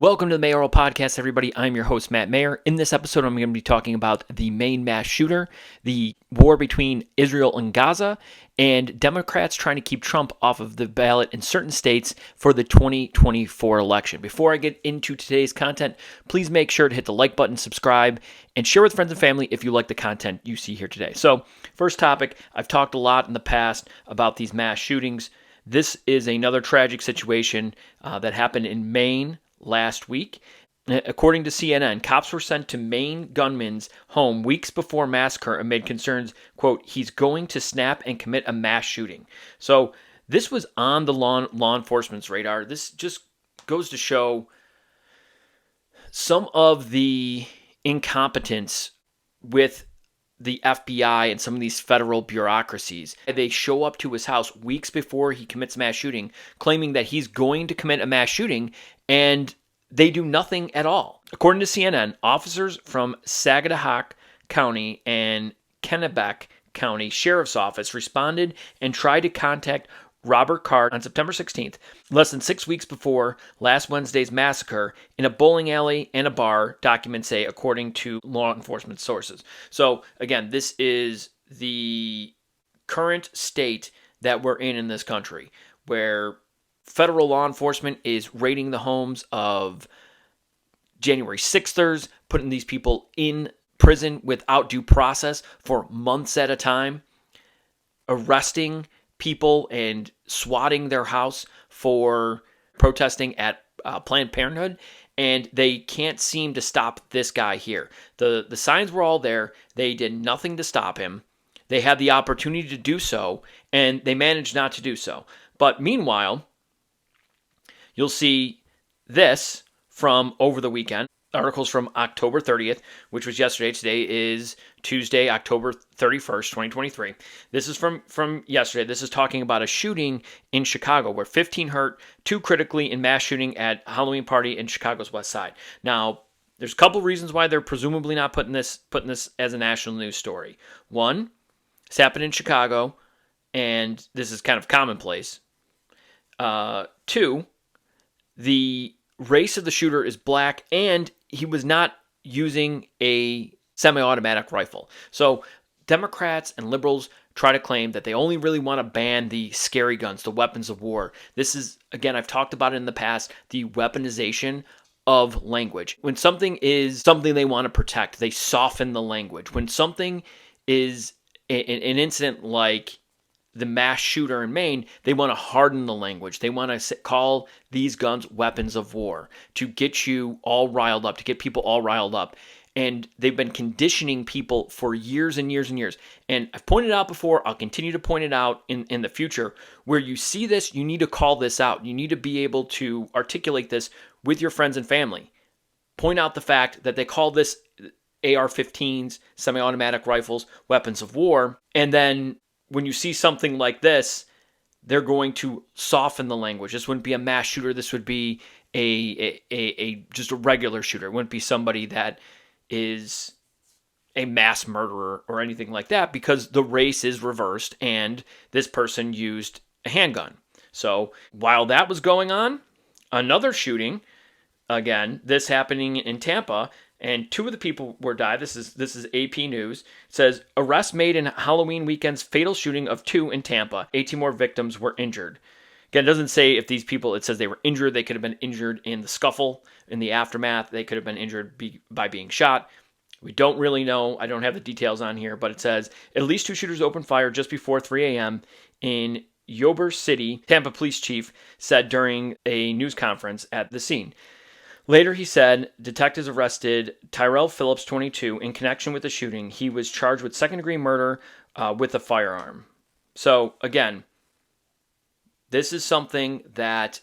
Welcome to the Mayoral Podcast, everybody. I'm your host, Matt Mayer. In this episode, I'm going to be talking about the Maine Mass shooter, the war between Israel and Gaza, and Democrats trying to keep Trump off of the ballot in certain states for the 2024 election. Before I get into today's content, please make sure to hit the like button, subscribe, and share with friends and family if you like the content you see here today. So, first topic, I've talked a lot in the past about these mass shootings. This is another tragic situation that happened in Maine last week. According to CNN, cops were sent to Maine gunman's home weeks before massacre amid concerns, quote, he's going to snap and commit a mass shooting. So this was on the law enforcement's radar. This just goes to show some of the incompetence with the FBI and some of these federal bureaucracies. They show up to his house weeks before he commits a mass shooting, claiming that he's going to commit a mass shooting, and they do nothing at all. According to CNN, officers from Sagadahoc County and Kennebec County Sheriff's Office responded and tried to contact Robert Card on September 16th, less than 6 weeks before last Wednesday's massacre in a bowling alley and a bar, documents say, according to law enforcement sources. So, again, this is the current state that we're in this country, where federal law enforcement is raiding the homes of January 6thers, putting these people in prison without due process for months at a time, arresting people and swatting their house for protesting at Planned Parenthood, and they can't seem to stop this guy here. The signs were all there. They did nothing to stop him. They had the opportunity to do so, and they managed not to do so. But meanwhile, you'll see this from over the weekend. Articles from October 30th, which was yesterday. Today is Tuesday, October 31st, 2023. This is from yesterday. This is talking about a shooting in Chicago where 15 hurt, 2 critically in mass shooting at Halloween party in Chicago's West Side. Now, there's a couple reasons why they're presumably not putting this as a national news story. One, it's happened in Chicago, and this is kind of commonplace. 2, the race of the shooter is black, and he was not using a semi-automatic rifle. So Democrats and liberals try to claim that they only really want to ban the scary guns, the weapons of war. This is, again, I've talked about it in the past, the weaponization of language. When something is something they want to protect, they soften the language. When something is an incident like the mass shooter in Maine, they want to harden the language. They want to call these guns weapons of war to get you all riled up, to get people all riled up. And they've been conditioning people for years and years and years. And I've pointed out before, I'll continue to point it out in the future, where you see this, you need to call this out. You need to be able to articulate this with your friends and family. Point out the fact that they call this AR-15s, semi-automatic rifles, weapons of war, and then when you see something like this, they're going to soften the language. This wouldn't be a mass shooter. This would be a just a regular shooter. It wouldn't be somebody that is a mass murderer or anything like that, because the race is reversed and this person used a handgun. So while that was going on, another shooting, again, this happening in Tampa, and 2 of the people were died. This is AP News. It says, arrest made in Halloween weekend's fatal shooting of 2 in Tampa. 18 more victims were injured. Again, it doesn't say if these people, it says they were injured. They could have been injured in the scuffle, in the aftermath. They could have been injured by being shot. We don't really know. I don't have the details on here, but it says at least 2 shooters opened fire just before 3 a.m. in Yober City. Tampa police chief said during a news conference at the scene. Later, he said detectives arrested Tyrell Phillips, 22, in connection with the shooting. He was charged with second-degree murder with a firearm. So, again, this is something that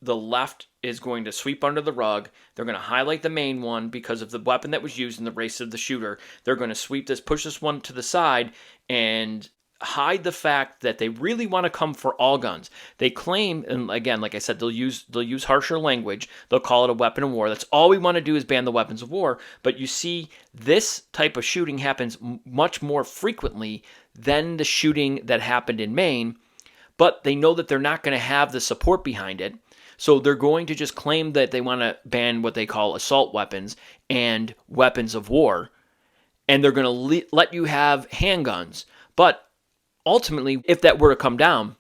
the left is going to sweep under the rug. They're going to highlight the main one because of the weapon that was used in the race of the shooter. They're going to sweep this, push this one to the side, and hide the fact that they really want to come for all guns. They claim, and again, like I said, they'll use harsher language. They'll call it a weapon of war. That's all we want to do is ban the weapons of war. But you see, this type of shooting happens much more frequently than the shooting that happened in Maine. But they know that they're not going to have the support behind it. So they're going to just claim that they want to ban what they call assault weapons and weapons of war, and they're going to let you have handguns. But ultimately, if that were to come down,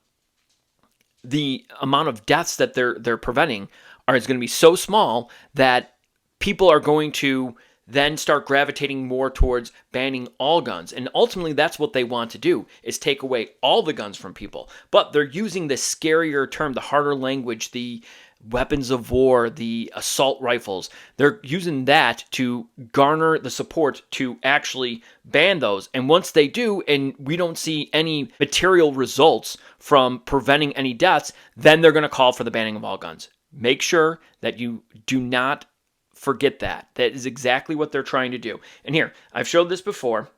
the amount of deaths that they're preventing is going to be so small that people are going to then start gravitating more towards banning all guns. And ultimately, that's what they want to do, is take away all the guns from people. But they're using the scarier term, the harder language, the weapons of war, the assault rifles. They're using that to garner the support to actually ban those. And once they do, and we don't see any material results from preventing any deaths, then they're going to call for the banning of all guns. Make sure that you do not forget that. That is exactly what they're trying to do. And here, I've showed this before,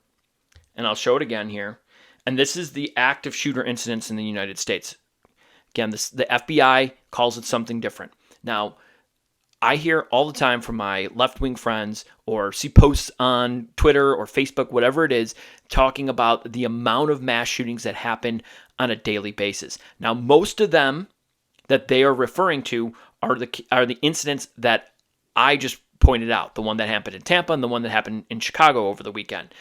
and I'll show it again here. And this is the active shooter incidents in the United States. Again, the FBI calls it something different. Now, I hear all the time from my left-wing friends or see posts on Twitter or Facebook, whatever it is, talking about the amount of mass shootings that happen on a daily basis. Now, most of them that they are referring to are the incidents that I just pointed out, the one that happened in Tampa and the one that happened in Chicago over the weekend.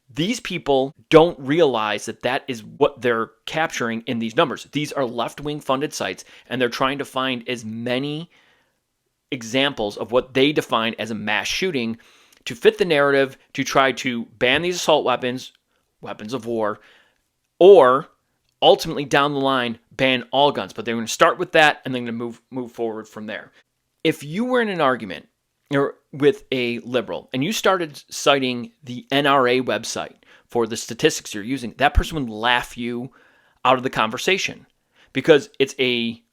These people don't realize that that is what they're capturing in these numbers. These are left-wing funded sites, and they're trying to find as many examples of what they define as a mass shooting to fit the narrative to try to ban these assault weapons, weapons of war, or ultimately down the line ban all guns. But they're going to start with that, and they're going to move forward from there. If you were in an argument or with a liberal and you started citing the NRA website for the statistics you're using, that person would laugh you out of the conversation because it's a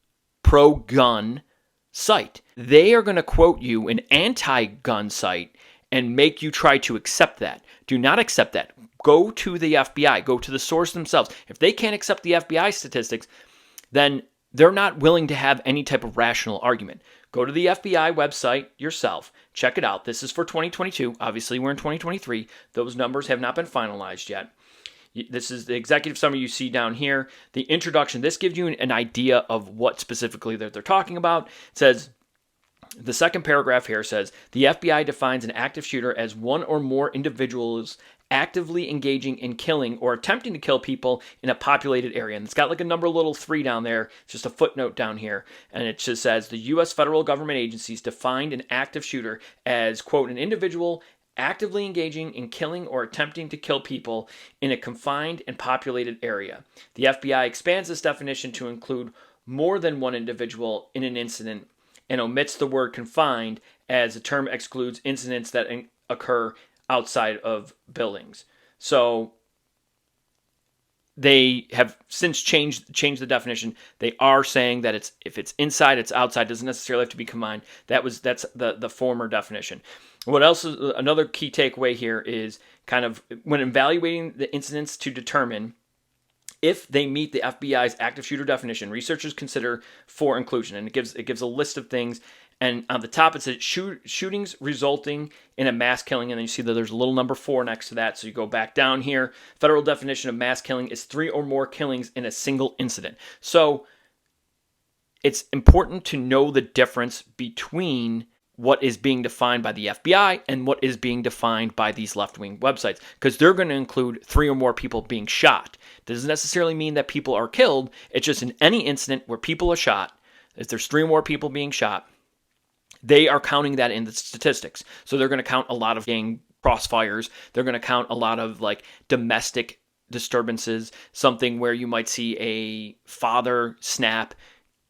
pro-gun site. They are going to quote you an anti-gun site and make you try to accept that. Do not accept that. Go to the FBI. Go to the source themselves. If they can't accept the FBI statistics, then they're not willing to have any type of rational argument. Go to the FBI website yourself. Check it out. This is for 2022. Obviously, we're in 2023. Those numbers have not been finalized yet. This is the executive summary you see down here. The introduction, this gives you an idea of what specifically they're talking about. It says, the second paragraph here says, the FBI defines an active shooter as one or more individuals actively engaging in killing or attempting to kill people in a populated area. And it's got like a number little 3 down there. It's just a footnote down here. And it just says the U.S. federal government agencies defined an active shooter as, quote, an individual actively engaging in killing or attempting to kill people in a confined and populated area. The FBI expands this definition to include more than one individual in an incident and omits the word confined, as the term excludes incidents that occur outside of buildings. So they have since changed the definition. They are saying that if it's inside, it's outside. Doesn't necessarily have to be combined. That's the former definition. What else is another key takeaway here is kind of when evaluating the incidents to determine if they meet the FBI's active shooter definition, researchers consider for inclusion, and it gives a list of things. And on the top, it says shootings resulting in a mass killing. And then you see that there's a little number 4 next to that. So you go back down here. Federal definition of mass killing is 3 or more killings in a single incident. So it's important to know the difference between what is being defined by the FBI and what is being defined by these left-wing websites, because they're going to include 3 or more people being shot. Doesn't necessarily mean that people are killed. It's just in any incident where people are shot, if there's 3 or more people being shot, they are counting that in the statistics. So they're going to count a lot of gang crossfires. They're going to count a lot of like domestic disturbances, something where you might see a father snap,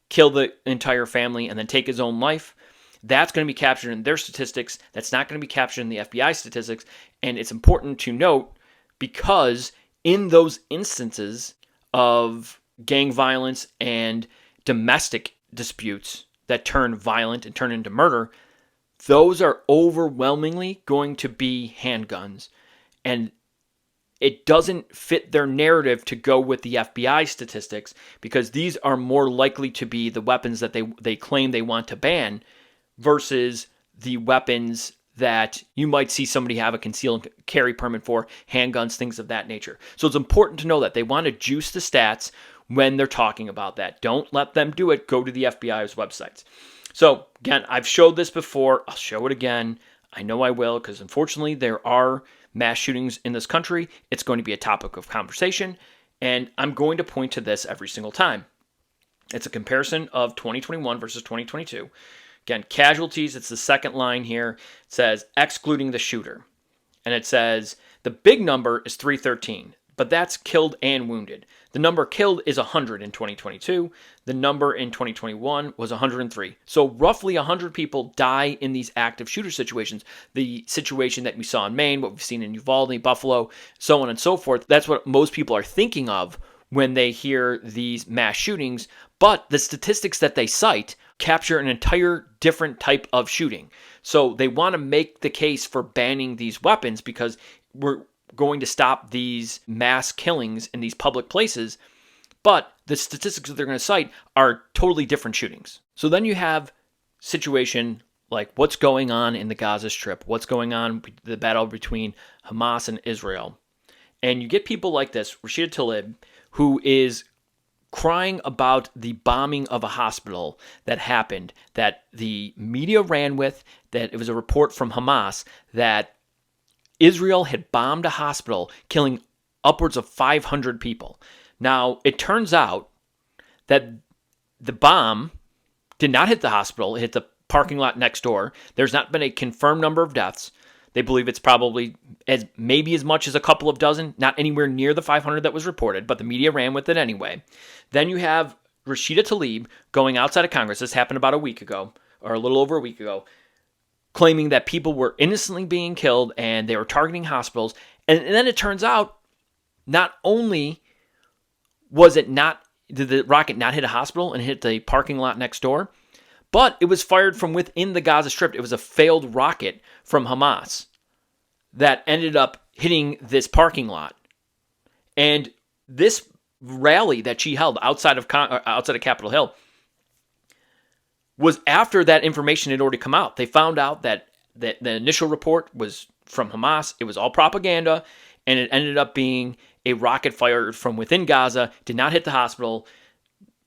kill the entire family, and then take his own life. That's going to be captured in their statistics. That's not going to be captured in the FBI statistics. And it's important to note because in those instances of gang violence and domestic disputes that turn violent and turn into murder, those are overwhelmingly going to be handguns. And it doesn't fit their narrative to go with the FBI statistics because these are more likely to be the weapons that they claim they want to ban versus the weapons that you might see somebody have a concealed carry permit for, handguns, things of that nature. So it's important to know that they want to juice the stats when they're talking about that. Don't let them do it. Go to the FBI's websites. So again, I've showed this before. I'll show it again. I know I will, because unfortunately there are mass shootings in this country. It's going to be a topic of conversation, and I'm going to point to this every single time. It's a comparison of 2021 versus 2022. Again, casualties, it's the second line here. It says excluding the shooter. And it says the big number is 313, but that's killed and wounded. The number killed is 100 in 2022. The number in 2021 was 103. So roughly 100 people die in these active shooter situations. The situation that we saw in Maine, what we've seen in Uvalde, Buffalo, so on and so forth. That's what most people are thinking of when they hear these mass shootings. But the statistics that they cite capture an entire different type of shooting. So they want to make the case for banning these weapons because we're going to stop these mass killings in these public places. But the statistics that they're going to cite are totally different shootings. So then you have situation like what's going on in the Gaza Strip, what's going on, the battle between Hamas and Israel. And you get people like this, Rashida Tlaib, who is crying about the bombing of a hospital that happened, that the media ran with, that it was a report from Hamas that Israel had bombed a hospital, killing upwards of 500 people. Now, it turns out that the bomb did not hit the hospital. It hit the parking lot next door. There's not been a confirmed number of deaths. They believe it's probably maybe as much as a couple of dozen, not anywhere near the 500 that was reported, but the media ran with it anyway. Then you have Rashida Tlaib going outside of Congress. This happened about a week ago, or a little over a week ago, claiming that people were innocently being killed and they were targeting hospitals. And then it turns out not only did the rocket not hit a hospital and hit the parking lot next door, but it was fired from within the Gaza Strip. It was a failed rocket from Hamas that ended up hitting this parking lot. And this rally that she held outside of Capitol Hill was after that information had already come out. They found out that the initial report was from Hamas. It was all propaganda, and it ended up being a rocket fired from within Gaza, did not hit the hospital.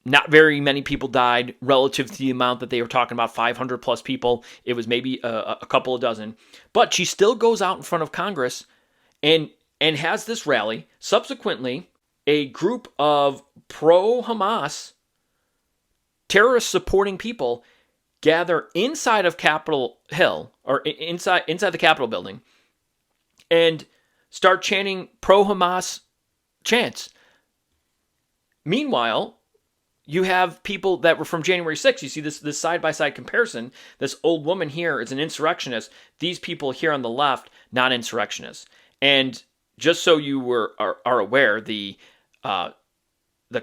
Not very many people died relative to the amount that they were talking about, 500 plus people. It was maybe a couple of dozen. But she still goes out in front of Congress and has this rally. Subsequently, a group of pro-Hamas terrorist supporting people gather inside of Capitol Hill, or inside the Capitol building, and start chanting pro-Hamas chants. Meanwhile, you have people that were from January 6th. You see this side-by-side comparison. This old woman here is an insurrectionist. These people here on the left, not insurrectionists. And just so you are aware, the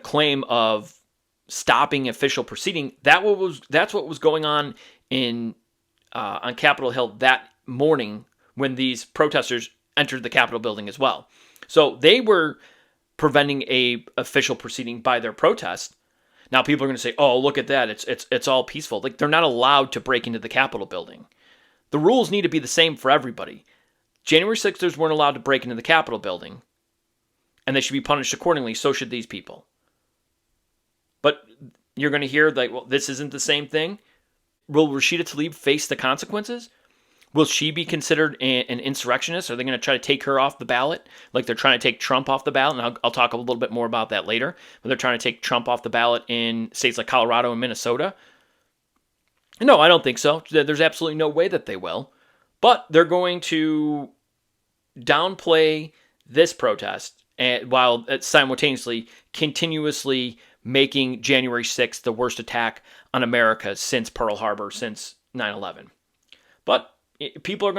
claim of stopping official proceeding, that's what was going on on Capitol Hill that morning when these protesters entered the Capitol building as well. So they were preventing a official proceeding by their protest. Now people are going to say, "Oh, look at that! It's all peaceful." Like, they're not allowed to break into the Capitol building. The rules need to be the same for everybody. January 6ers weren't allowed to break into the Capitol building, and they should be punished accordingly. So should these people. But you're going to hear like, "Well, this isn't the same thing." Will Rashida Tlaib face the consequences? Will she be considered an insurrectionist? Are they going to try to take her off the ballot like they're trying to take Trump off the ballot? And I'll talk a little bit more about that later. But they're trying to take Trump off the ballot in states like Colorado and Minnesota. No, I don't think so. There's absolutely no way that they will. But they're going to downplay this protest while simultaneously continuously making January 6th the worst attack on America since Pearl Harbor, since 9/11. But people are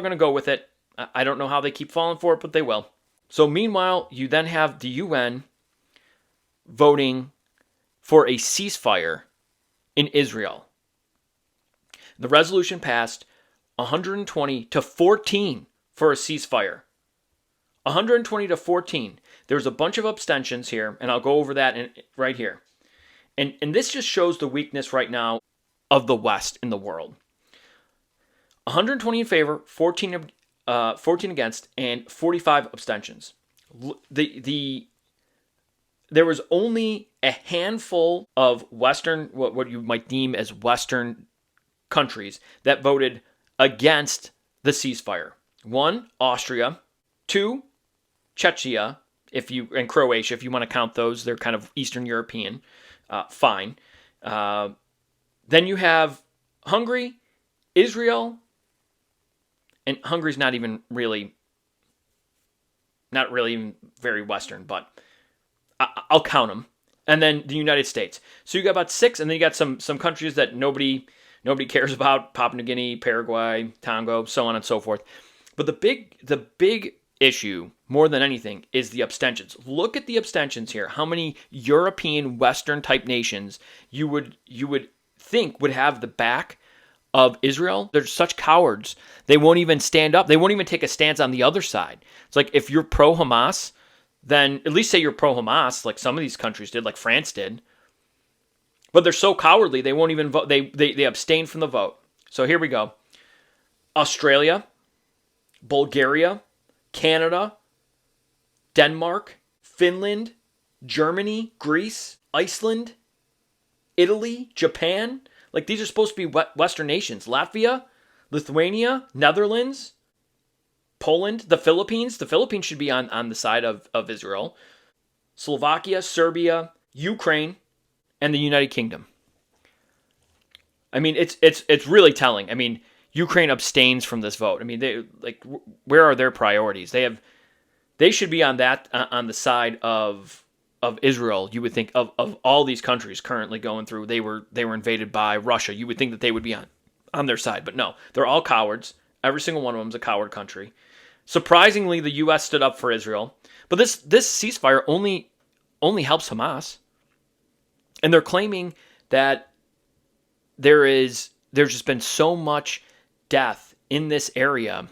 gonna go with it. I don't know how they keep falling for it, but they will. So meanwhile, you then have the UN voting for a ceasefire in Israel. The resolution passed 120 to 14 for a ceasefire. 120 to 14. There's a bunch of abstentions here, and I'll go over that right here. And this just shows the weakness right now of the West in the world. 120 in favor, 14 against, and 45 abstentions. The there was only a handful of Western, what you might deem as Western countries that voted against the ceasefire. One, Austria. Two, Czechia, and Croatia, if you want to count those, they're kind of Eastern European. Fine. Then you have Hungary, Israel, and Hungary's not really even very Western, but I'll count them. And then the United States. So you got about 6, and then you got some countries that nobody cares about: Papua New Guinea, Paraguay, Tonga, so on and so forth. But the big issue, more than anything, is the abstentions. Look at the abstentions here. How many European Western type nations you would think would have the back of Israel? They're such cowards. They won't even stand up. They won't even take a stance on the other side. It's like, if you're pro-Hamas, then at least say you're pro-Hamas, like some of these countries did, like France did. But they're so cowardly, they won't even vote. They abstain from the vote. So here we go. Australia, Bulgaria, Canada, Denmark, Finland, Germany, Greece, Iceland, Italy, Japan. Like, these are supposed to be Western nations. Latvia, Lithuania, Netherlands, Poland, the Philippines. The Philippines should be on the side of Israel. Slovakia, Serbia, Ukraine, and the United Kingdom. I mean, it's really telling. I mean, Ukraine abstains from this vote. I mean, where are their priorities? They should be on the side of Israel. You would think of all these countries currently going through. They were invaded by Russia. You would think that they would be on their side, but no, they're all cowards. Every single one of them is a coward country. Surprisingly, the U.S. stood up for Israel, but this ceasefire only helps Hamas, and they're claiming that there's just been so much death in this area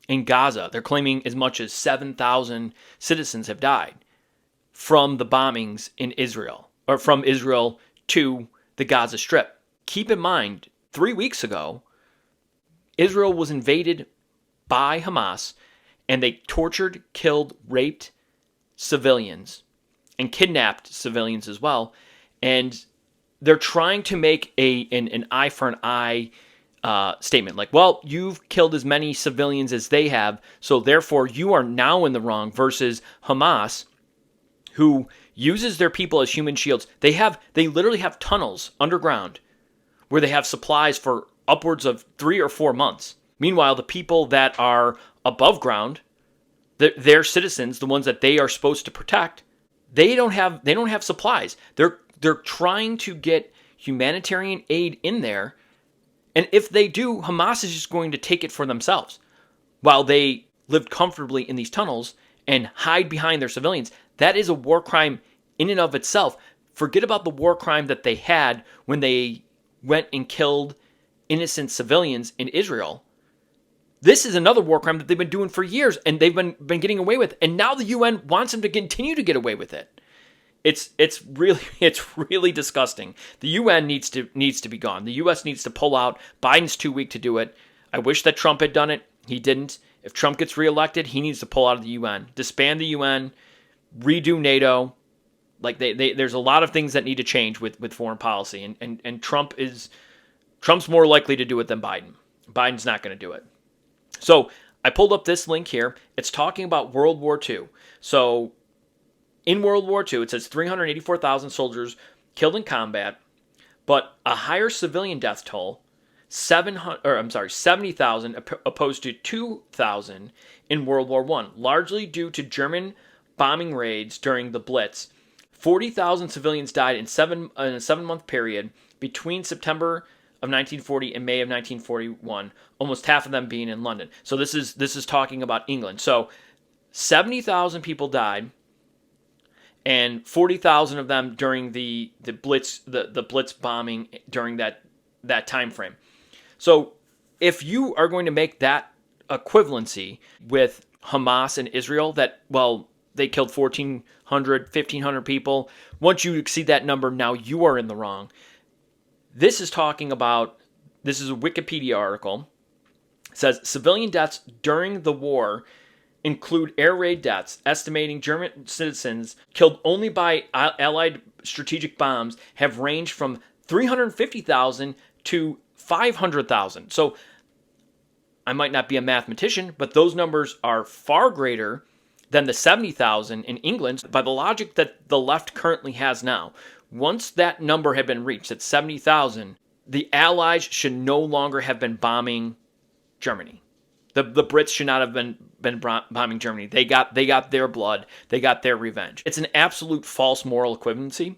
in Gaza. They're claiming as much as 7,000 citizens have died from the bombings in Israel, or from Israel to the Gaza Strip. Keep in mind, 3 weeks ago, Israel was invaded by Hamas, and they tortured, killed, raped civilians, and kidnapped civilians as well. And they're trying to make an eye for an eye statement. Like, well, you've killed as many civilians as they have, so therefore you are now in the wrong, versus Hamas, who uses their people as human shields. They literally have tunnels underground where they have supplies for upwards of 3 or 4 months. Meanwhile, the people that are above ground, their citizens, the ones that they are supposed to protect, they don't have supplies. They're trying to get humanitarian aid in there, and if they do, Hamas is just going to take it for themselves while they lived comfortably in these tunnels and hide behind their civilians. That is a war crime in and of itself. Forget about the war crime that they had when they went and killed innocent civilians in Israel. This is another war crime that they've been doing for years, and they've been getting away with. And now the UN wants them to continue to get away with it. It's really disgusting. The UN needs to be gone. The US needs to pull out. Biden's too weak to do it. I wish that Trump had done it. He didn't. If Trump gets reelected, he needs to pull out of the UN, disband the UN, redo NATO. Like there's a lot of things that need to change with foreign policy, and Trump's more likely to do it than Biden. Biden's not going to do it. So I pulled up this link here. It's talking about World War II. So in World War II, it says 384,000 soldiers killed in combat, but a higher civilian death toll, 70,000 opposed to 2,000 in World War I, largely due to German bombing raids during the Blitz. 40,000 civilians died in a 7-month period between September of 1940 and May of 1941, almost half of them being in London. So this is talking about England. So 70,000 people died, and 40,000 of them during the Blitz the Blitz bombing during that time frame. So if you are going to make that equivalency with Hamas and Israel, that, well, they killed 1,400, 1,500 people. Once you exceed that number, now you are in the wrong. This is a Wikipedia article. It says civilian deaths during the war include air raid deaths, estimating German citizens killed only by Allied strategic bombs have ranged from 350,000 to 500,000. So I might not be a mathematician, but those numbers are far greater than the 70,000 in England by the logic that the left currently has now. Once that number had been reached at 70,000, the Allies should no longer have been bombing Germany. The Brits should not have been bombing Germany. They got their blood. They got their revenge. It's an absolute false moral equivalency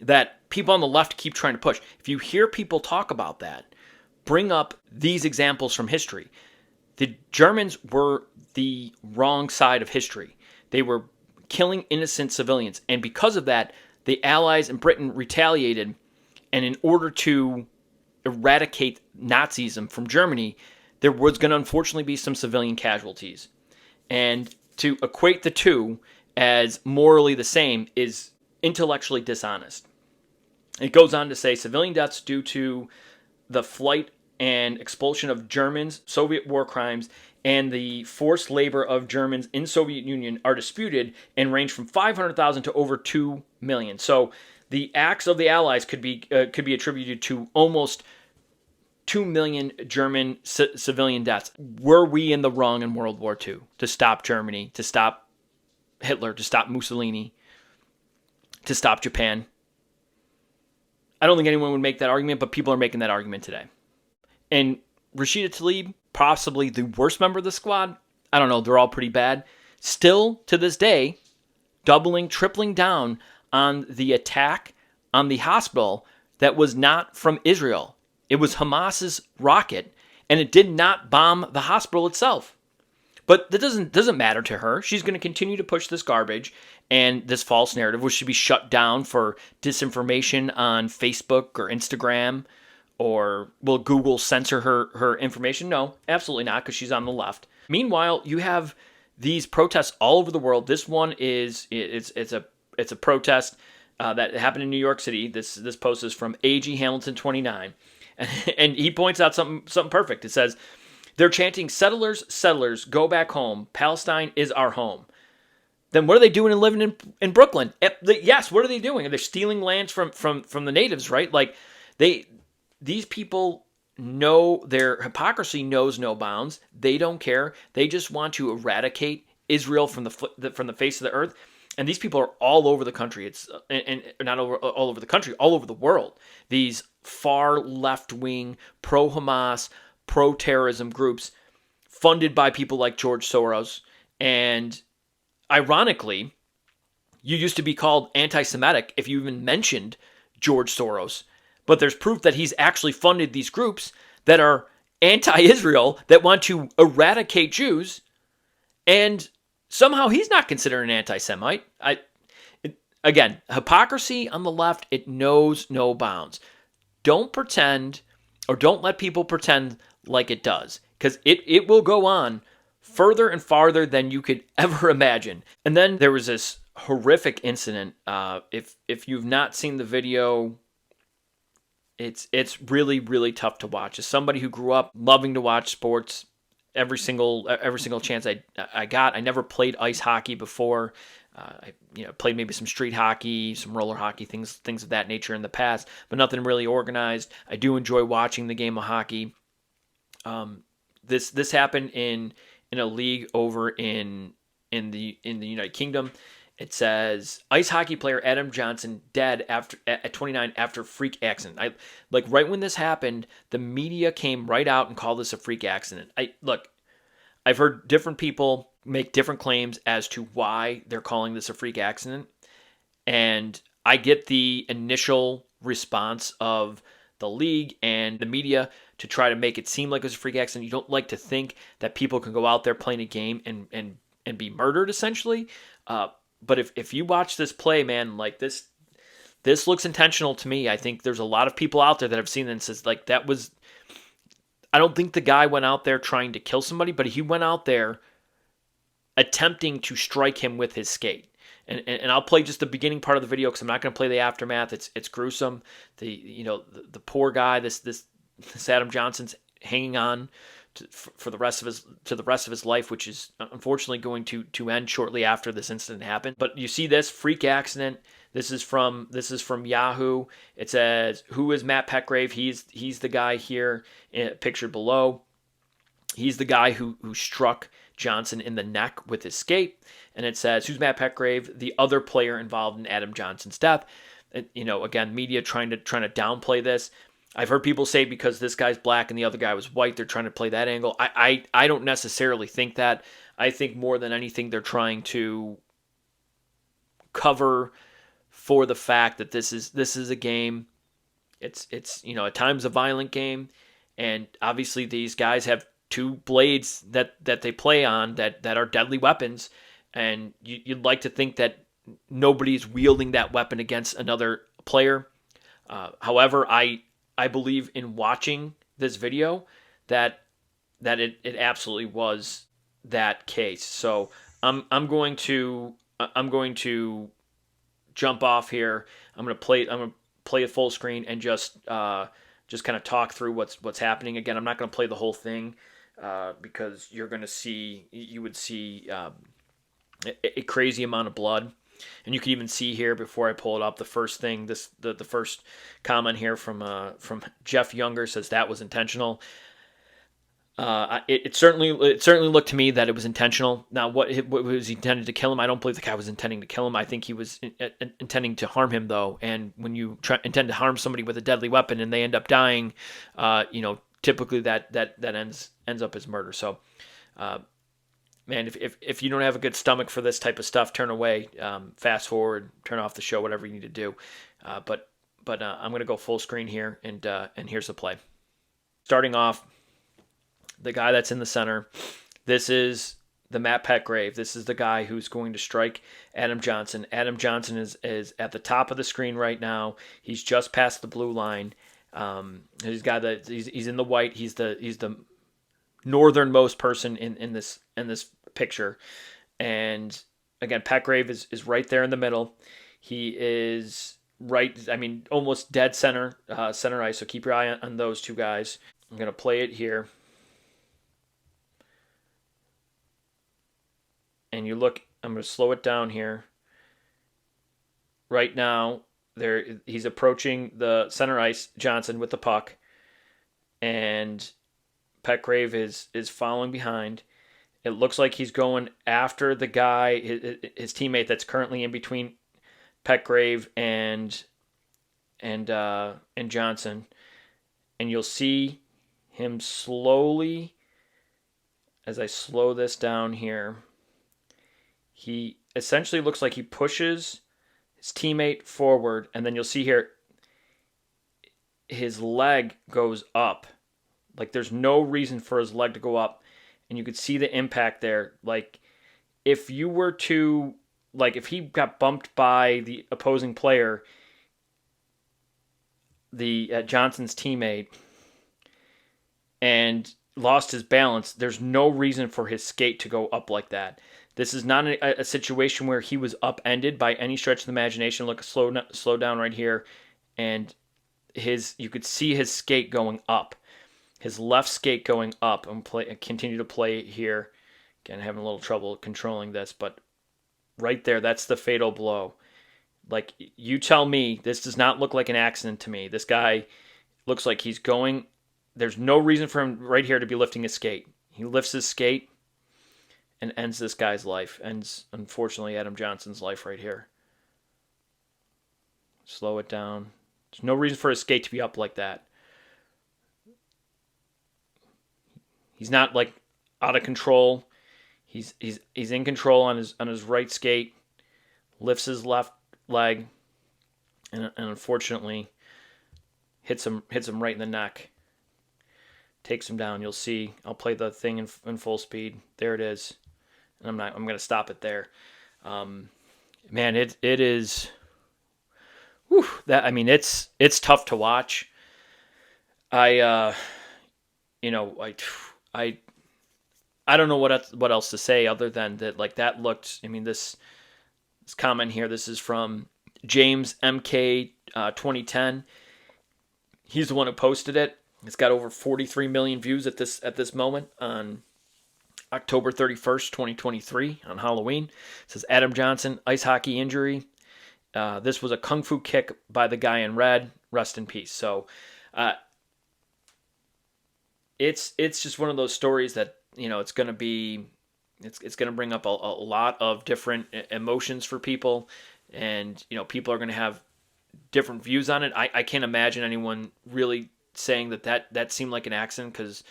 that people on the left keep trying to push. If you hear people talk about that, bring up these examples from history. The Germans were the wrong side of history. They were killing innocent civilians. And because of that, the Allies and Britain retaliated. And in order to eradicate Nazism from Germany, there was going to unfortunately be some civilian casualties. And to equate the two as morally the same is intellectually dishonest. It goes on to say civilian deaths due to the flight and expulsion of Germans, Soviet war crimes, and the forced labor of Germans in Soviet Union are disputed and range from 500,000 to over 2 million. So the acts of the Allies could be attributed to almost 2 million German civilian deaths. Were we in the wrong in World War II to stop Germany, to stop Hitler, to stop Mussolini, to stop Japan? I don't think anyone would make that argument, but people are making that argument today. And Rashida Tlaib, possibly the worst member of the squad, I don't know, they're all pretty bad. Still, to this day, doubling, tripling down on the attack on the hospital that was not from Israel. It was Hamas's rocket, and it did not bomb the hospital itself. But that doesn't matter to her. She's going to continue to push this garbage and this false narrative, which should be shut down for disinformation on Facebook or Instagram, or will Google censor her information? No, absolutely not, because she's on the left. Meanwhile, you have these protests all over the world. This one it's a protest that happened in New York City. This post is from A.G. Hamilton 29, and he points out something perfect. It says, they're chanting, settlers, settlers, go back home. Palestine is our home. Then what are they doing and living in Brooklyn? Yes, what are they doing? They're stealing lands from the natives, right? Like, these people know their hypocrisy knows no bounds. They don't care. They just want to eradicate Israel from the face of the earth. And these people are all over the country. It's and not all over the country, all over the world. These far left-wing, pro-Hamas, pro-terrorism groups funded by people like George Soros. And ironically, you used to be called anti-Semitic if you even mentioned George Soros. But there's proof that he's actually funded these groups that are anti-Israel, that want to eradicate Jews, and somehow he's not considered an anti-Semite. Again, hypocrisy on the left, it knows no bounds. Don't pretend, or don't let people pretend like it does, because it will go on further and farther than you could ever imagine. And then there was this horrific incident. If you've not seen the video, it's really, really tough to watch. As somebody who grew up loving to watch sports every single chance I got, I never played ice hockey before. I played maybe some street hockey, some roller hockey, things of that nature in the past, but nothing really organized. I do enjoy watching the game of hockey. This happened in a league over in the United Kingdom. It says ice hockey player Adam Johnson dead at 29 after freak accident. Right when this happened, the media came right out and called this a freak accident. I've heard different people make different claims as to why they're calling this a freak accident, and I get the initial response of the league and the media to try to make it seem like it was a freak accident. You don't like to think that people can go out there playing a game and be murdered, essentially. But if you watch this play, man, like this looks intentional to me. I think there's a lot of people out there that have seen it and says, like, that was... I don't think the guy went out there trying to kill somebody, but he went out there attempting to strike him with his skate. And I'll play just the beginning part of the video because I'm not going to play the aftermath. It's gruesome. The poor guy, this Adam Johnson's hanging on for the rest of his life, which is unfortunately going to end shortly after this incident happened. But you see this freak accident. This is from Yahoo. It says, "Who is Matt Petgrave?" He's the guy here pictured below. He's the guy who struck Johnson in the neck with his skate. And it says, "Who's Matt Petgrave?" The other player involved in Adam Johnson's death. Again, media trying to downplay this. I've heard people say because this guy's black and the other guy was white, they're trying to play that angle. I don't necessarily think that. I think more than anything, they're trying to cover for the fact that this is a game. It's at times a violent game, and obviously these guys have two blades that they play on that are deadly weapons, and you'd like to think that nobody's wielding that weapon against another player. However, I believe in watching this video that it absolutely was that case. So I'm going to jump off here. I'm going to play it full screen and just kind of talk through what's happening. Again, I'm not going to play the whole thing because you would see a crazy amount of blood. And you can even see here before I pull it up, the first thing, the first comment here from Jeff Younger says that was intentional. It certainly looked to me that it was intentional. Now, what was he intended to kill him? I don't believe the guy was intending to kill him. I think he was intending to harm him, though. And when you intend to harm somebody with a deadly weapon and they end up dying, typically that ends up as murder. So. Man, if you don't have a good stomach for this type of stuff, turn away, fast forward, turn off the show, whatever you need to do. But I'm going to go full screen here, and here's the play. Starting off, the guy that's in the center, this is the Matt Petgrave. This is the guy who's going to strike Adam Johnson. Adam Johnson is at the top of the screen right now. He's just past the blue line. He's in the white. He's the northernmost person in this picture, and again, Petgrave is right there in the middle. He is almost dead center ice. So keep your eye on those two guys. I'm gonna play it here, and you look. I'm gonna slow it down here. Right now, he's approaching the center ice, Johnson, with the puck, and Petgrave is following behind. It looks like he's going after the guy, his teammate that's currently in between Petgrave and Johnson. And you'll see him slowly, as I slow this down here, he essentially looks like he pushes his teammate forward, and then you'll see here his leg goes up. Like, there's no reason for his leg to go up. And you could see the impact there. Like, if he got bumped by the opposing player, the Johnson's teammate, and lost his balance, there's no reason for his skate to go up like that. This is not a situation where he was upended by any stretch of the imagination. Look, slow down right here. And you could see his skate going up. His left skate going up, and continue to play here. Again, having a little trouble controlling this, but right there, that's the fatal blow. Like, you tell me, this does not look like an accident to me. This guy looks like he's going. There's no reason for him right here to be lifting his skate. He lifts his skate and ends this guy's life. Ends, unfortunately, Adam Johnson's life right here. Slow it down. There's no reason for his skate to be up like that. He's not like out of control. He's in control on his right skate. Lifts his left leg, and unfortunately hits him right in the neck. Takes him down. You'll see. I'll play the thing in full speed. There it is. And I'm going to stop it there. Man, it is. Whew, it's tough to watch. I don't know what else to say other than that. Like, that looked. This comment here. This is from James MK 2010. He's the one who posted it. It's got over 43 million views at this moment on October 31st, 2023, on Halloween. It says Adam Johnson, ice hockey injury. This was a kung fu kick by the guy in red. Rest in peace. So it's just one of those stories that, it's going to be, it's going to bring up a lot of different emotions for people. And, people are going to have different views on it. I can't imagine anyone really saying that seemed like an accident, because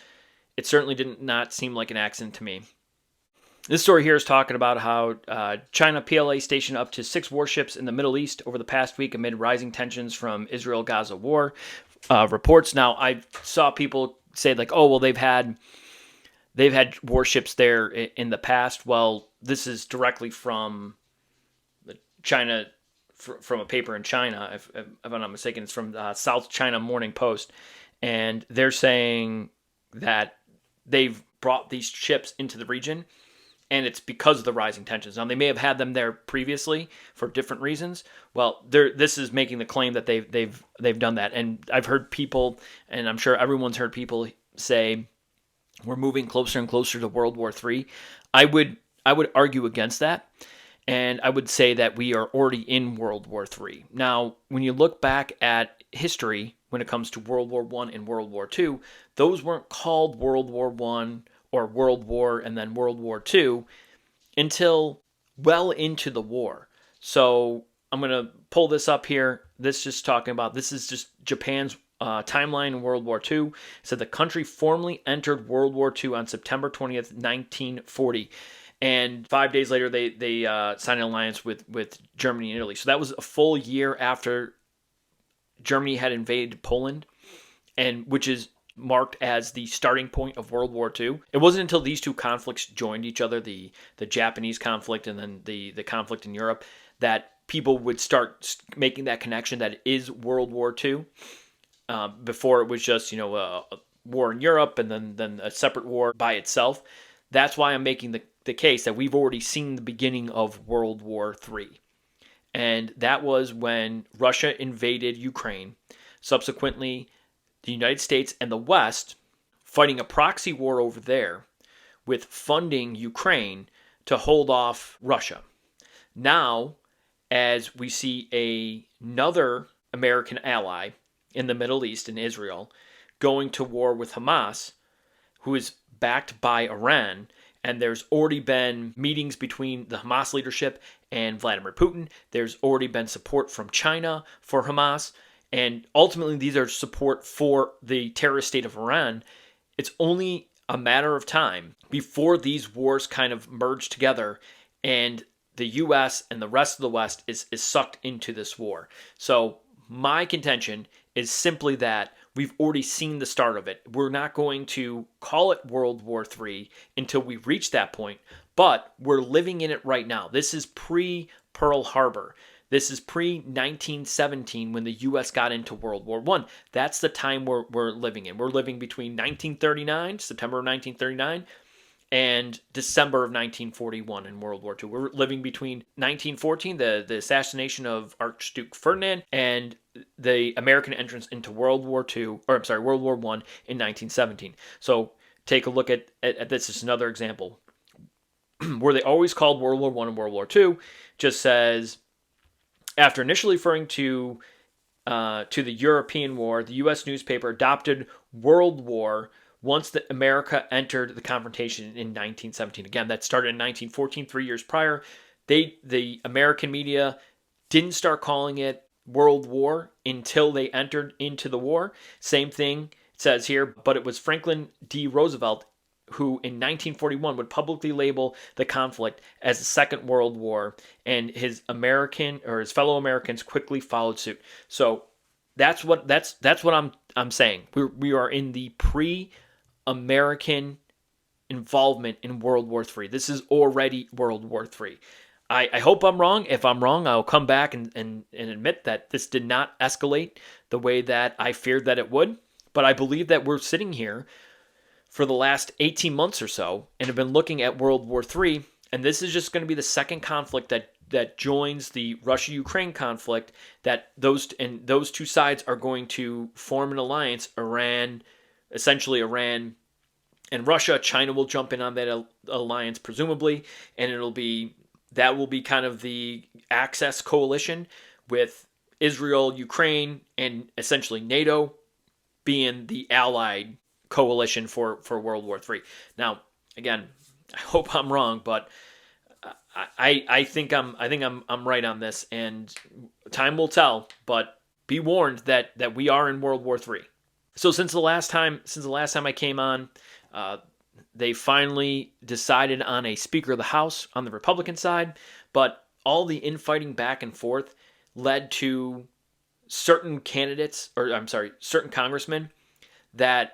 it certainly did not seem like an accident to me. This story here is talking about how China PLA stationed up to 6 warships in the Middle East over the past week amid rising tensions from Israel-Gaza war. Reports now, I saw people say like, oh, well, they've had warships there in the past. Well, this is directly from China, from a paper in China, if I'm not mistaken. It's from South China Morning Post, and they're saying that they've brought these ships into the region, and it's because of the rising tensions. Now, they may have had them there previously for different reasons. Well, this is making the claim that they've done that, and I've heard people, and I'm sure everyone's heard people say we're moving closer and closer to World War III. I would argue against that, and I would say that we are already in World War III. Now, when you look back at history, when it comes to World War I and World War II, those weren't called World War I or World War and then World War II until well into the war. So I'm going to pull this up here. This is just Japan's timeline in World War II. It said the country formally entered World War II on September 20th, 1940. And 5 days later, they signed an alliance with Germany and Italy. So that was a full year after Germany had invaded Poland, and which is marked as the starting point of World War II. It wasn't until these two conflicts joined each other, the Japanese conflict and then the conflict in Europe, that people would start making that connection that it is World War II. Before it was just, a war in Europe and then a separate war by itself. That's why I'm making the case that we've already seen the beginning of World War III. And that was when Russia invaded Ukraine. Subsequently, the United States and the West fighting a proxy war over there with funding Ukraine to hold off Russia. Now, as we see another American ally in the Middle East, in Israel, going to war with Hamas, who is backed by Iran, and there's already been meetings between the Hamas leadership and Vladimir Putin. There's already been support from China for Hamas, and ultimately these are support for the terrorist state of Iran. It's only a matter of time before these wars kind of merge together and the U.S. and the rest of the West is sucked into this war. So my contention is simply that we've already seen the start of it. We're not going to call it World War III until we reach that point, but we're living in it right now. This is pre-Pearl Harbor. This is pre-1917 when the U.S. got into World War I. That's the time we're living in. We're living between 1939, September of 1939, and December of 1941 in World War II. We're living between 1914, the assassination of Archduke Ferdinand, and the American entrance into World War I in 1917. So take a look at this. Is another example. Were they always called World War I and World War II? Just says, after initially referring to the European War, the U.S. newspaper adopted World War once America entered the confrontation in 1917. Again, that started in 1914, 3 years prior. The American media didn't start calling it World War until they entered into the war. Same thing it says here, but it was Franklin D. Roosevelt who in 1941 would publicly label the conflict as the Second World War, and his fellow Americans quickly followed suit. So that's what I'm saying. We are in the pre-American involvement in World War III. This is already World War III. I hope I'm wrong. If I'm wrong, I'll come back and admit that this did not escalate the way that I feared that it would. But I believe that we're sitting here for the last 18 months or so and have been looking at World War III, and this is just going to be the second conflict that joins the Russia-Ukraine conflict, that those two sides are going to form an alliance, Iran essentially Iran and Russia. China will jump in on that alliance, presumably, and that will be kind of the Axis coalition with Israel, Ukraine, and essentially NATO being the allied coalition for World War III. Now, again, I hope I'm wrong, but I think I'm right on this, and time will tell. But be warned that we are in World War III. So since the last time I came on, they finally decided on a Speaker of the House on the Republican side, but all the infighting back and forth led to certain congressmen that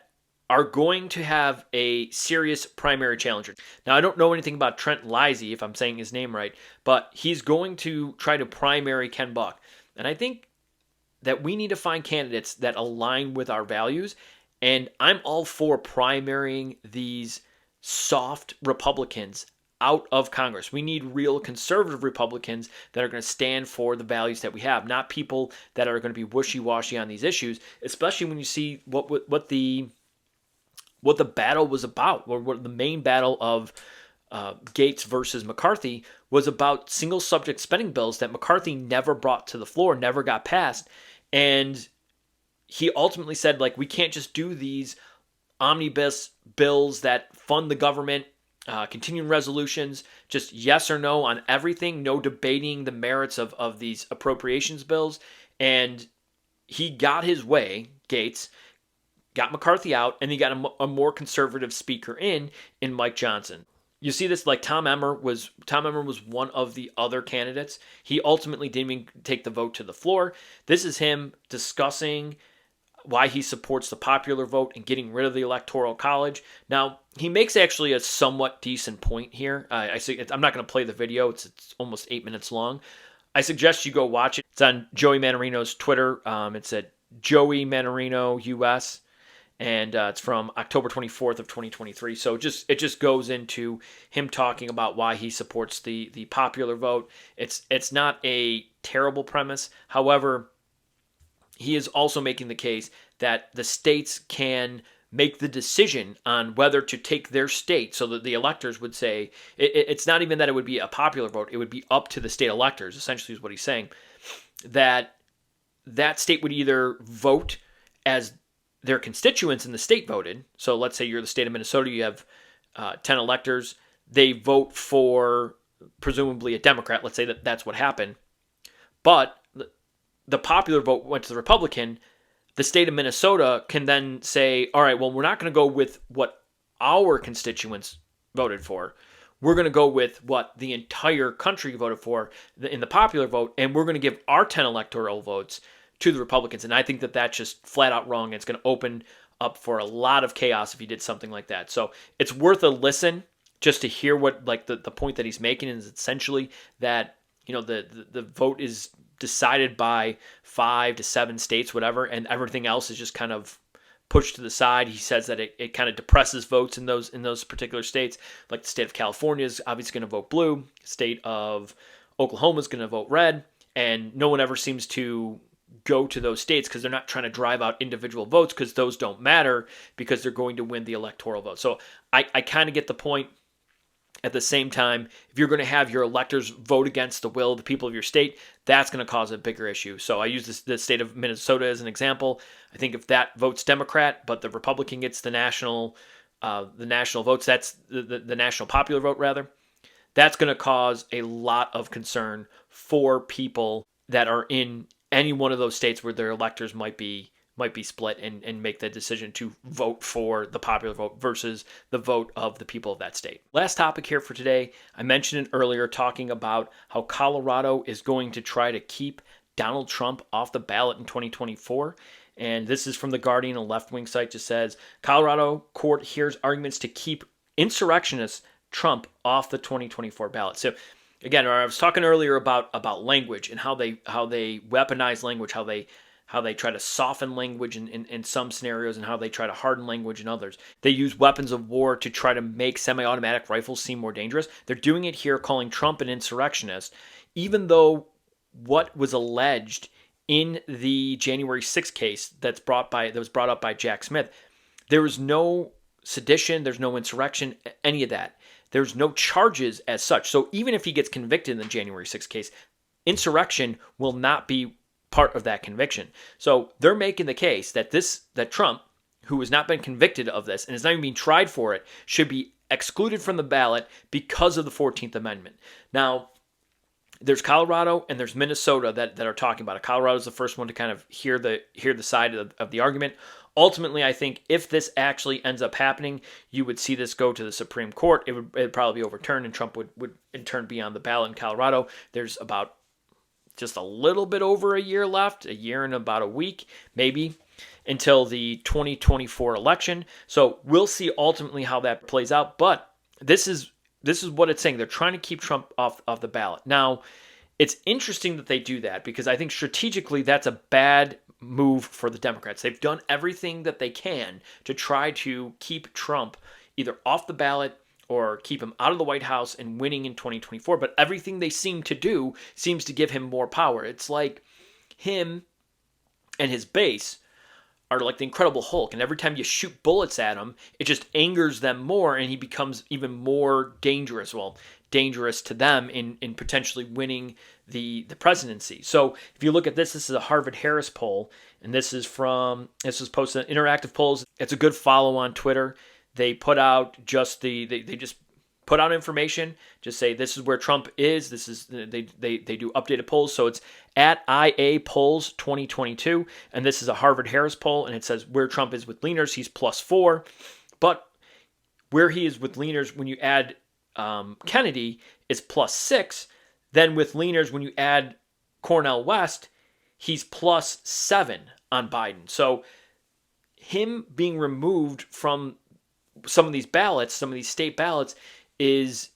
are going to have a serious primary challenger. Now, I don't know anything about Trent Lizzie, if I'm saying his name right, but he's going to try to primary Ken Buck. And I think that we need to find candidates that align with our values, and I'm all for primarying these soft Republicans out of Congress. We need real conservative Republicans that are going to stand for the values that we have, not people that are going to be wishy-washy on these issues, especially when you see what the battle was about, or what the main battle of Gates versus McCarthy was about single subject spending bills that McCarthy never brought to the floor, never got passed. And he ultimately said, like, we can't just do these omnibus bills that fund the government, continuing resolutions, just yes or no on everything, no debating the merits of these appropriations bills. And he got his way, Gates, got McCarthy out, and he got a more conservative speaker in Mike Johnson. You see this, like Tom Emmer was one of the other candidates. He ultimately didn't even take the vote to the floor. This is him discussing why he supports the popular vote and getting rid of the Electoral College. Now, he makes actually a somewhat decent point here. I'm not going to play the video. It's almost 8 minutes long. I suggest you go watch it. It's on Joey Manarino's Twitter. It's at Joey Manarino US. And it's from October 24th of 2023. So it just goes into him talking about why he supports the popular vote. It's not a terrible premise. However, he is also making the case that the states can make the decision on whether to take their state, so that the electors would say, it's not even that it would be a popular vote, it would be up to the state electors, essentially is what he's saying, that state would either vote as their constituents in the state voted. So let's say you're the state of Minnesota, you have 10 electors, they vote for presumably a Democrat. Let's say that's what happened. But the popular vote went to the Republican. The state of Minnesota can then say, all right, well, we're not going to go with what our constituents voted for. We're going to go with what the entire country voted for in the popular vote, and we're going to give our 10 electoral votes to the Republicans. And I think that that's just flat out wrong. It's going to open up for a lot of chaos if he did something like that. So it's worth a listen just to hear what, like, the point that he's making is essentially that, you know, the vote is decided by 5 to 7 states, whatever, and everything else is just kind of pushed to the side. He says that it kind of depresses votes in those particular states. Like the state of California is obviously going to vote blue. The state of Oklahoma is going to vote red. And no one ever seems to go to those states because they're not trying to drive out individual votes, because those don't matter, because they're going to win the electoral vote. So I kind of get the point. At the same time, if you're going to have your electors vote against the will of the people of your state, that's going to cause a bigger issue. So I use the state of Minnesota as an example. I think if that votes Democrat, but the Republican gets the national votes, that's the national popular vote rather, that's going to cause a lot of concern for people that are in any one of those states where their electors might be split and make the decision to vote for the popular vote versus the vote of the people of that state. Last topic here for today. I mentioned it earlier, talking about how Colorado is going to try to keep Donald Trump off the ballot in 2024. And this is from The Guardian, a left-wing site, just says, Colorado court hears arguments to keep insurrectionist Trump off the 2024 ballot. So again, I was talking earlier about language and how they weaponize language, how they try to soften language in some scenarios, and how they try to harden language in others. They use weapons of war to try to make semi-automatic rifles seem more dangerous. They're doing it here, calling Trump an insurrectionist, even though what was alleged in the January 6th case that was brought up by Jack Smith, There was no sedition, there's no insurrection, any of that. There's no charges as such. So even if he gets convicted in the January 6th case, insurrection will not be part of that conviction. So they're making the case that Trump, who has not been convicted of this and is not even being tried for it, should be excluded from the ballot because of the 14th Amendment. Now, there's Colorado and there's Minnesota that are talking about it. Colorado is the first one to kind of hear the side of the argument. Ultimately, I think if this actually ends up happening, you would see this go to the Supreme Court. It'd probably be overturned, and Trump would in turn be on the ballot in Colorado. There's about just a little bit over a year left, a year and about a week, maybe, until the 2024 election. So we'll see ultimately how that plays out. But this is what it's saying. They're trying to keep Trump off the ballot. Now, it's interesting that they do that because I think strategically that's a bad move for the Democrats. They've done everything that they can to try to keep Trump either off the ballot or keep him out of the White House and winning in 2024. But everything they seem to do seems to give him more power. It's like him and his base are like the Incredible Hulk, and every time you shoot bullets at him, it just angers them more, and he becomes even more dangerous. Well, dangerous to them in potentially winning the presidency. So if you look at this is a Harvard-Harris poll, and this is posted on Interactive Polls. It's a good follow on Twitter. They put out just they just put out information, just say this is where Trump is. This is they do updated polls. So it's at IA Polls 2022, and this is a Harvard-Harris poll, and it says where Trump is with leaners, he's +4, but where he is with leaners when you add Kennedy is +6. Then with leaners, when you add Cornel West, he's +7 on Biden. So him being removed from some of these ballots, some of these state ballots, is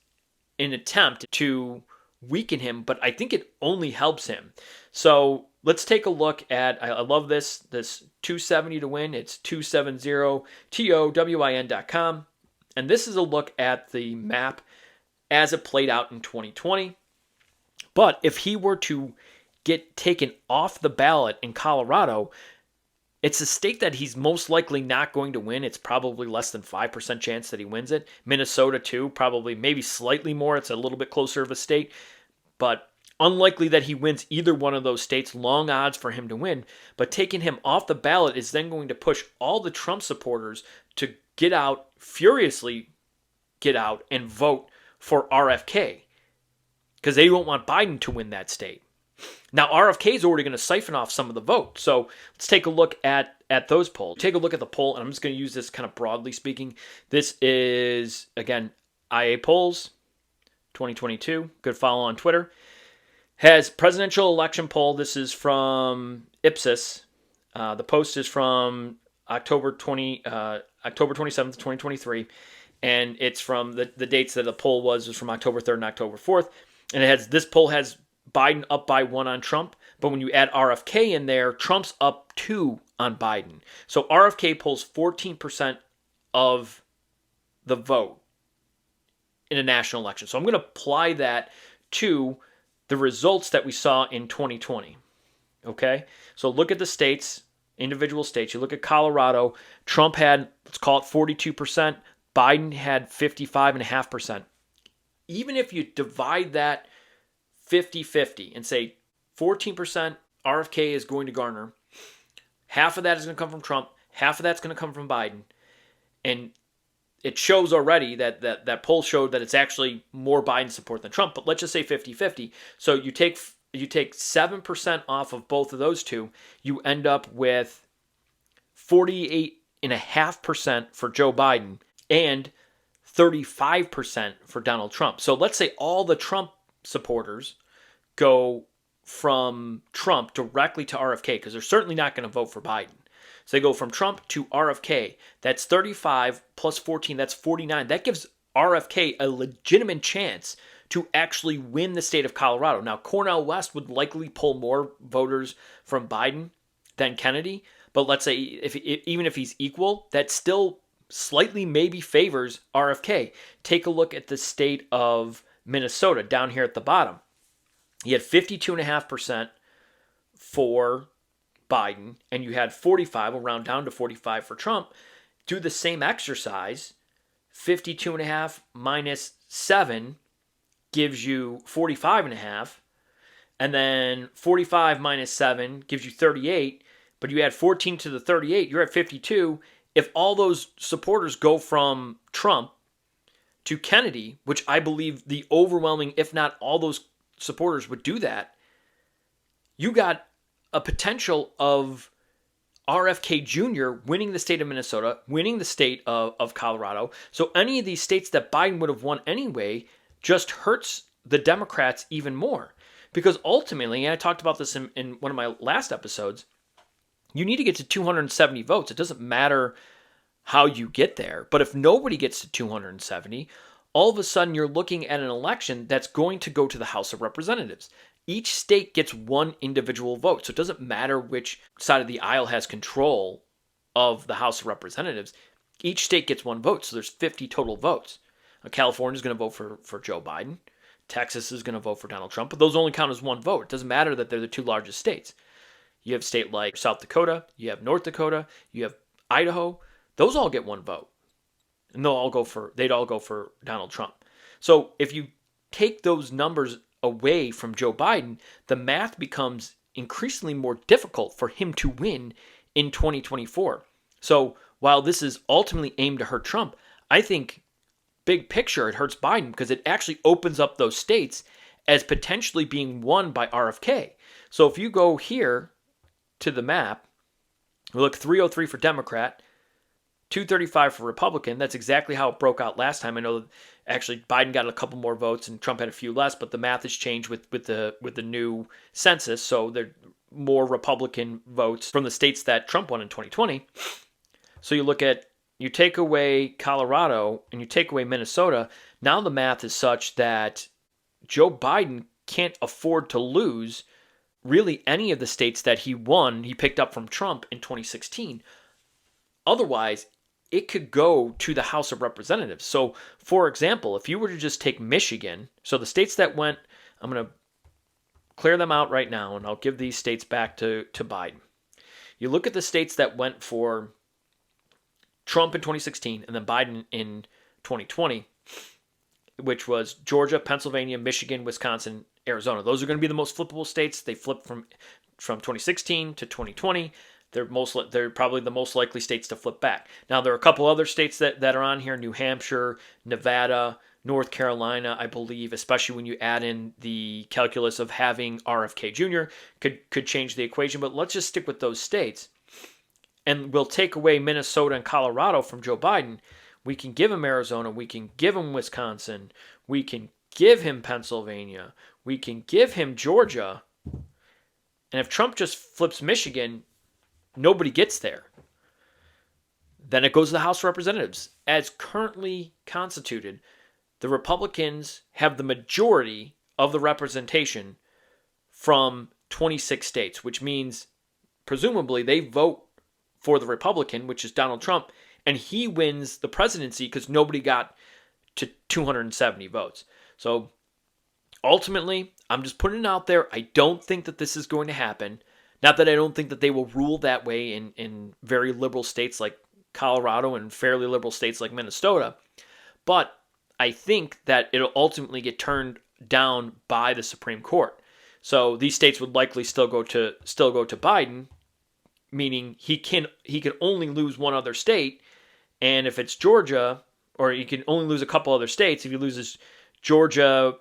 an attempt to weaken him, but I think it only helps him. So let's take a look at, I love this 270 to win. It's 270towin.com. And this is a look at the map as it played out in 2020. But if he were to get taken off the ballot in Colorado, it's a state that he's most likely not going to win. It's probably less than 5% chance that he wins it. Minnesota, too, probably maybe slightly more. It's a little bit closer of a state. But unlikely that he wins either one of those states. Long odds for him to win. But taking him off the ballot is then going to push all the Trump supporters to furiously get out and vote for RFK. Because they don't want Biden to win that state. Now, RFK is already going to siphon off some of the vote. So let's take a look at those polls. Take a look at the poll, and I'm just going to use this kind of broadly speaking. This is, again, IA Polls 2022. Good follow on Twitter. Has presidential election poll. This is from Ipsos. The post is from October 27th, 2023. And it's from the dates that the poll was from October 3rd and October 4th. And this poll has Biden up by 1 on Trump, but when you add RFK in there, Trump's up 2 on Biden. So RFK pulls 14% of the vote in a national election. So I'm going to apply that to the results that we saw in 2020. Okay? So look at the states, individual states. You look at Colorado, Trump had, let's call it 42%, Biden had 55.5%. Even if you divide that 50-50 and say 14% RFK is going to garner, half of that is going to come from Trump, half of that's going to come from Biden, and it shows already that poll showed that it's actually more Biden support than Trump, but let's just say 50-50. So you take 7% off of both of those two, you end up with 48.5% for Joe Biden and 35% for Donald Trump. So let's say all the Trump supporters go from Trump directly to RFK, because they're certainly not going to vote for Biden. So they go from Trump to RFK. That's 35 plus 14, that's 49. That gives RFK a legitimate chance to actually win the state of Colorado. Now, Cornel West would likely pull more voters from Biden than Kennedy, but let's say even if he's equal, that still slightly maybe favors RFK. Take a look at the state of Minnesota down here at the bottom. You had 52.5% for Biden, and you had 45, we'll round down to 45 for Trump. do the same exercise, 52.5 minus 7 gives you 45.5, and then 45 minus 7 gives you 38, but you add 14 to the 38, you're at 52. If all those supporters go from Trump to Kennedy, which I believe the overwhelming, if not all those supporters would do that, you got a potential of RFK Jr. winning the state of Minnesota, winning the state of Colorado. So any of these states that Biden would have won anyway just hurts the Democrats even more. Because ultimately, and I talked about this in one of my last episodes, you need to get to 270 votes. It doesn't matter how you get there. But if nobody gets to 270, all of a sudden you're looking at an election that's going to go to the House of Representatives. Each state gets one individual vote. So it doesn't matter which side of the aisle has control of the House of Representatives. Each state gets one vote. So there's 50 total votes. California is going to vote for Joe Biden. Texas is going to vote for Donald Trump. But those only count as one vote. It doesn't matter that they're the two largest states. You have a state like South Dakota. You have North Dakota. You have Idaho. Those all get one vote. And they'd all go for Donald Trump. So if you take those numbers away from Joe Biden, the math becomes increasingly more difficult for him to win in 2024. So while this is ultimately aimed to hurt Trump, I think big picture it hurts Biden because it actually opens up those states as potentially being won by RFK. So if you go here to the map, look 303 for Democrat, 235 for Republican. That's exactly how it broke out last time. I know actually Biden got a couple more votes and Trump had a few less, but the math has changed with the new census. So there are more Republican votes from the states that Trump won in 2020. So you take away Colorado and you take away Minnesota. Now the math is such that Joe Biden can't afford to lose really any of the states that he picked up from Trump in 2016. Otherwise, it could go to the House of Representatives. So, for example, if you were to just take Michigan, so the states that went, I'm going to clear them out right now, and I'll give these states back to Biden. You look at the states that went for Trump in 2016 and then Biden in 2020, which was Georgia, Pennsylvania, Michigan, Wisconsin, Arizona. Those are going to be the most flippable states. They flipped from 2016 to 2020. They're probably the most likely states to flip back. Now, there are a couple other states that are on here, New Hampshire, Nevada, North Carolina, I believe, especially when you add in the calculus of having RFK Jr., could change the equation. But let's just stick with those states. And we'll take away Minnesota and Colorado from Joe Biden. We can give him Arizona. We can give him Wisconsin. We can give him Pennsylvania. We can give him Georgia. And if Trump just flips Michigan, nobody gets there. Then it goes to the House of Representatives. As currently constituted, the Republicans have the majority of the representation from 26 states, which means presumably they vote for the Republican, which is Donald Trump, and he wins the presidency because nobody got to 270 votes. So ultimately, I'm just putting it out there. I don't think that this is going to happen. Not that I don't think that they will rule that way in very liberal states like Colorado and fairly liberal states like Minnesota, but I think that it'll ultimately get turned down by the Supreme Court. So these states would likely still go to Biden, meaning he can only lose one other state, and if it's Georgia, or he can only lose a couple other states, if he loses Georgia,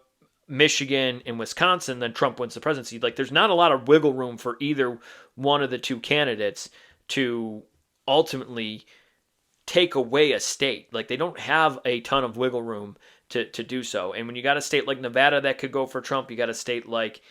Michigan, and Wisconsin, then Trump wins the presidency. Like, there's not a lot of wiggle room for either one of the two candidates to ultimately take away a state. Like, they don't have a ton of wiggle room to do so. And when you got a state like Nevada that could go for Trump, you got a state like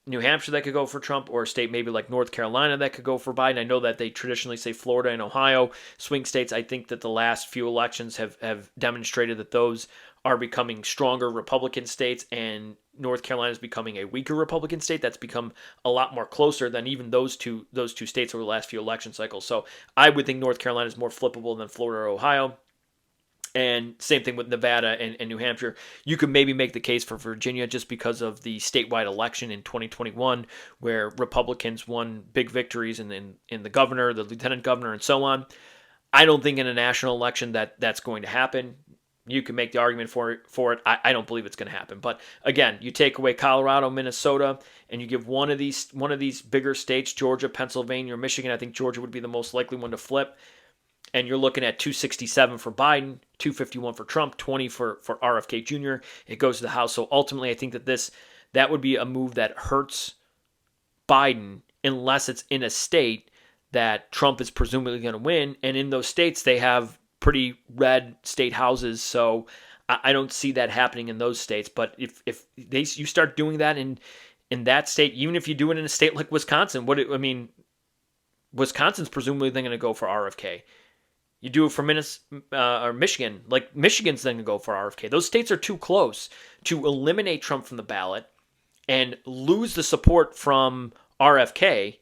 New Hampshire that could go for Trump, or a state maybe like North Carolina that could go for Biden. I know that they traditionally say Florida and Ohio, swing states. I think that the last few elections have demonstrated that those are becoming stronger Republican states, and North Carolina is becoming a weaker Republican state. That's become a lot more closer than even those two states over the last few election cycles. So I would think North Carolina is more flippable than Florida or Ohio. And same thing with Nevada and New Hampshire. You could maybe make the case for Virginia just because of the statewide election in 2021, where Republicans won big victories in the governor, the lieutenant governor, and so on. I don't think in a national election that's going to happen. You can make the argument for it. I don't believe it's going to happen. But again, you take away Colorado, Minnesota, and you give one of these bigger states, Georgia, Pennsylvania, or Michigan. I think Georgia would be the most likely one to flip. And you're looking at 267 for Biden, 251 for Trump, 20 for RFK Jr. It goes to the House. So ultimately, I think that would be a move that hurts Biden unless it's in a state that Trump is presumably going to win. And in those states, they have pretty red state houses. So I don't see that happening in those states. But if you start doing that in that state, even if you do it in a state like Wisconsin, Wisconsin's presumably then going to go for RFK. You do it for or Michigan, like Michigan's then going to go for RFK. Those states are too close to eliminate Trump from the ballot and lose the support from RFK.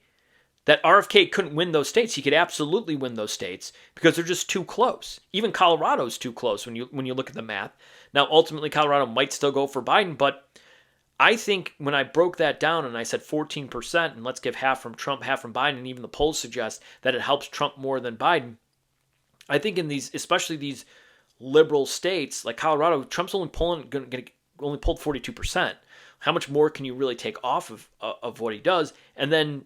That RFK couldn't win those states. He could absolutely win those states because they're just too close. Even Colorado's too close when you look at the math. Now, ultimately, Colorado might still go for Biden, but I think when I broke that down and I said 14%, and let's give half from Trump, half from Biden, and even the polls suggest that it helps Trump more than Biden, I think in these, especially these liberal states like Colorado, Trump's only pulled 42%. How much more can you really take off of what he does? And then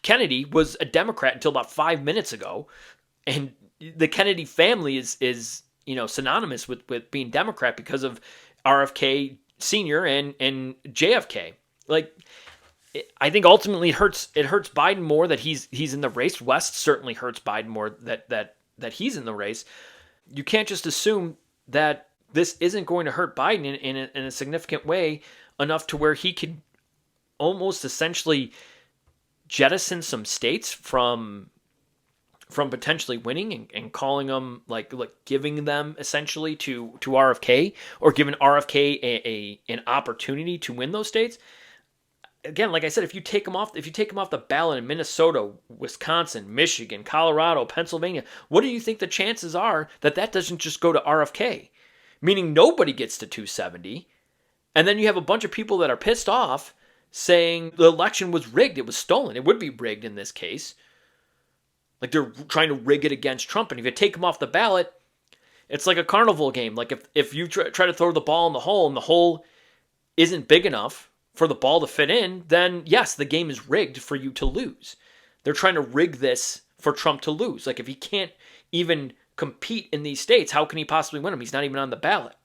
Kennedy was a Democrat until about 5 minutes ago, and the Kennedy family is synonymous with being Democrat because of RFK Sr. and JFK. Like, I think ultimately it hurts Biden more that he's in the race. West certainly hurts Biden more that he's in the race. You can't just assume that this isn't going to hurt Biden in a significant way enough to where he could almost essentially jettison some states from potentially winning and calling them like giving them essentially to RFK, or giving RFK an opportunity to win those states. Again, like I said, if you take them off the ballot in Minnesota, Wisconsin, Michigan, Colorado, Pennsylvania, what do you think the chances are that doesn't just go to RFK? Meaning nobody gets to 270, and then you have a bunch of people that are pissed off saying the election was rigged, it was stolen. It would be rigged in this case. Like, they're trying to rig it against Trump, and if you take him off the ballot, it's like a carnival game. Like, if you try to throw the ball in the hole, and the hole isn't big enough for the ball to fit in, then yes, the game is rigged for you to lose. They're trying to rig this for Trump to lose. Like, if he can't even compete in these states, how can he possibly win them? He's not even on the ballot.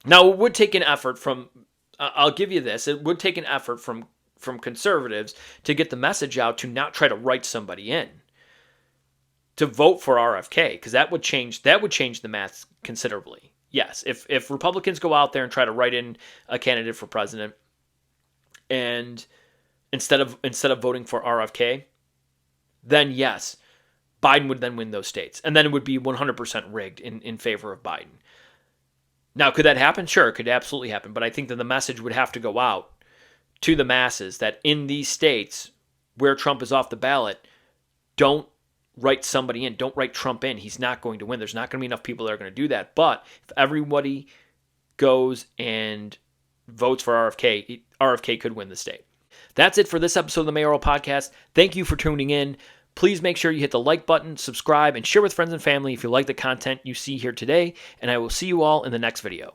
Now, it would take an effort from, I'll give you this, it would take an effort from conservatives to get the message out to not try to write somebody in, to vote for RFK, because that would change the math considerably. Yes, if Republicans go out there and try to write in a candidate for president, and instead of voting for RFK, then yes, Biden would then win those states, and then it would be 100% rigged in favor of Biden. Now, could that happen? Sure, it could absolutely happen, but I think that the message would have to go out to the masses that in these states where Trump is off the ballot, don't write somebody in. Don't write Trump in. He's not going to win. There's not going to be enough people that are going to do that. But if everybody goes and votes for RFK, RFK could win the state. That's it for this episode of the Mayoral Podcast. Thank you for tuning in. Please make sure you hit the like button, subscribe, and share with friends and family if you like the content you see here today. And I will see you all in the next video.